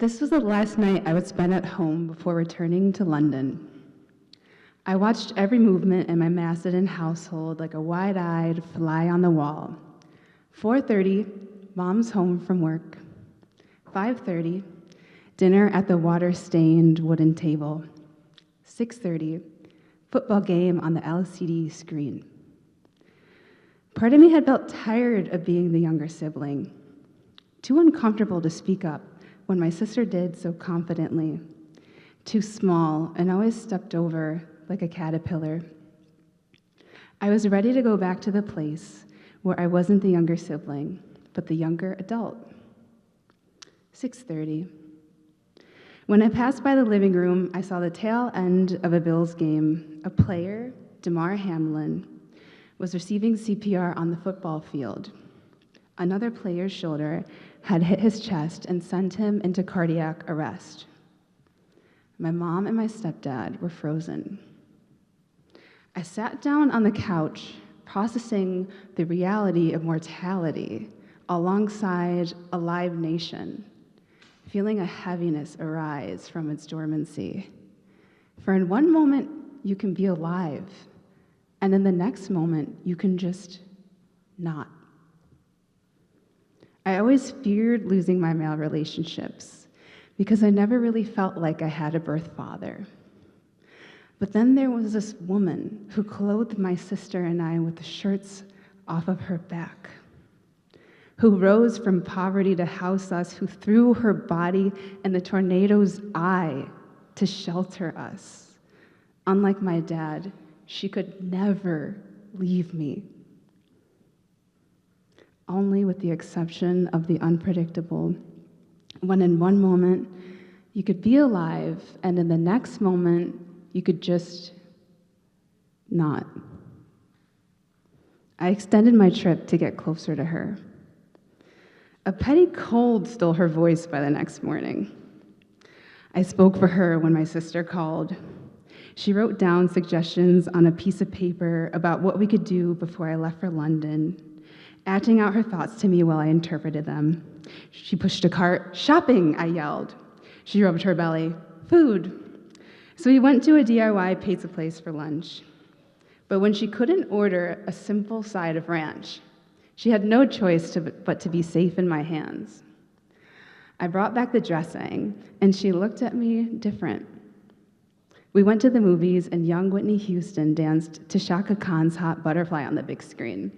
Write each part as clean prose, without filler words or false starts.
This was the last night I would spend at home before returning to London. I watched every movement in my Macedon household like a wide-eyed fly on the wall. 4:30, Mom's home from work. 5:30, dinner at the water-stained wooden table. 6:30, football game on the LCD screen. Part of me had felt tired of being the younger sibling, too uncomfortable to speak up when my sister did so confidently, too small and always stepped over like a caterpillar. I was ready to go back to the place where I wasn't the younger sibling, but the younger adult. 6:30. When I passed by the living room, I saw the tail end of a Bills game. A player, Damar Hamlin, was receiving CPR on the football field. Another player's shoulder had hit his chest and sent him into cardiac arrest. My mom and my stepdad were frozen. I sat down on the couch, processing the reality of mortality alongside a live nation, feeling a heaviness arise from its dormancy. For in one moment, you can be alive, and in the next moment, you can just not. I always feared losing my male relationships because I never really felt like I had a birth father. But then there was this woman who clothed my sister and I with the shirts off of her back, who rose from poverty to house us, who threw her body in the tornado's eye to shelter us. Unlike my dad, she could never leave me. Only with the exception of the unpredictable, when in one moment you could be alive, and in the next moment you could just not. I extended my trip to get closer to her. A petty cold stole her voice by the next morning. I spoke for her when my sister called. She wrote down suggestions on a piece of paper about what we could do before I left for London, acting out her thoughts to me while I interpreted them. She pushed a cart. "Shopping," I yelled. She rubbed her belly. "Food." So we went to a DIY pizza place for lunch. But when she couldn't order a simple side of ranch, she had no choice but to be safe in my hands. I brought back the dressing, and she looked at me different. We went to the movies, and young Whitney Houston danced to Shaka Khan's Hot Butterfly on the big screen.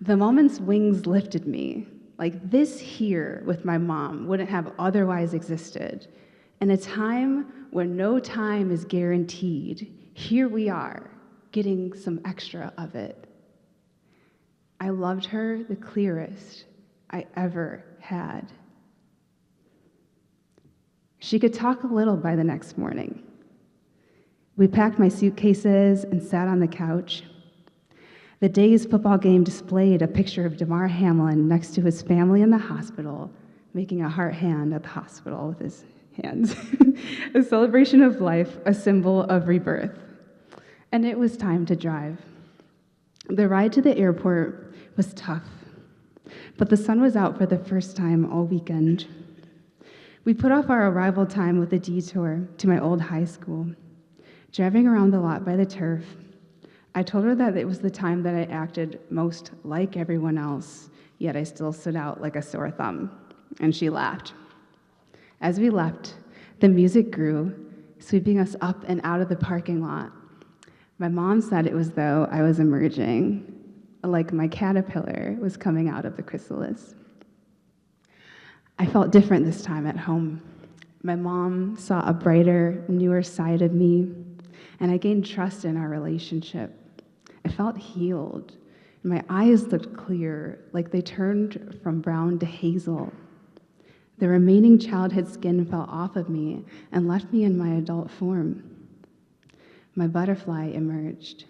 The moment's wings lifted me, like this here with my mom wouldn't have otherwise existed. In a time where no time is guaranteed, here we are, getting some extra of it. I loved her the clearest I ever had. She could talk a little by the next morning. We packed my suitcases and sat on the couch. The day's football game displayed a picture of Damar Hamlin next to his family in the hospital, making a heart hand at the hospital with his hands. A celebration of life, a symbol of rebirth. And it was time to drive. The ride to the airport was tough, but the sun was out for the first time all weekend. We put off our arrival time with a detour to my old high school. Driving around the lot by the turf, I told her that it was the time that I acted most like everyone else, yet I still stood out like a sore thumb, and she laughed. As we left, the music grew, sweeping us up and out of the parking lot. My mom said it was though I was emerging, like my caterpillar was coming out of the chrysalis. I felt different this time at home. My mom saw a brighter, newer side of me, and I gained trust in our relationship. I felt healed. My eyes looked clear, like they turned from brown to hazel. The remaining childhood skin fell off of me and left me in my adult form. My butterfly emerged.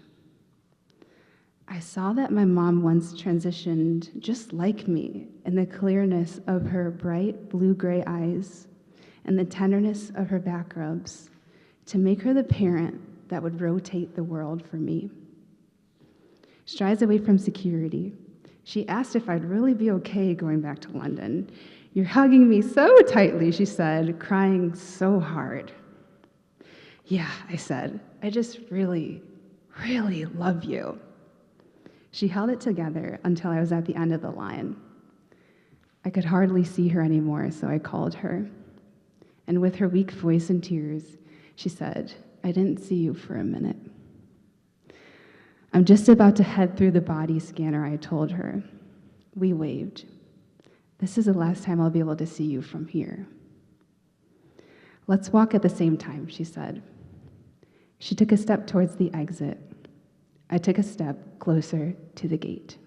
I saw that my mom once transitioned just like me in the clearness of her bright blue-gray eyes and the tenderness of her back rubs to make her the parent that would rotate the world for me. Strides away from security, she asked if I'd really be okay going back to London. "You're hugging me so tightly," she said, crying so hard. "Yeah," I said, "I just really, really love you." She held it together until I was at the end of the line. I could hardly see her anymore, so I called her. And with her weak voice and tears, she said, "I didn't see you for a minute." "I'm just about to head through the body scanner," I told her. We waved. "This is the last time I'll be able to see you from here." "Let's walk at the same time," she said. She took a step towards the exit. I took a step closer to the gate.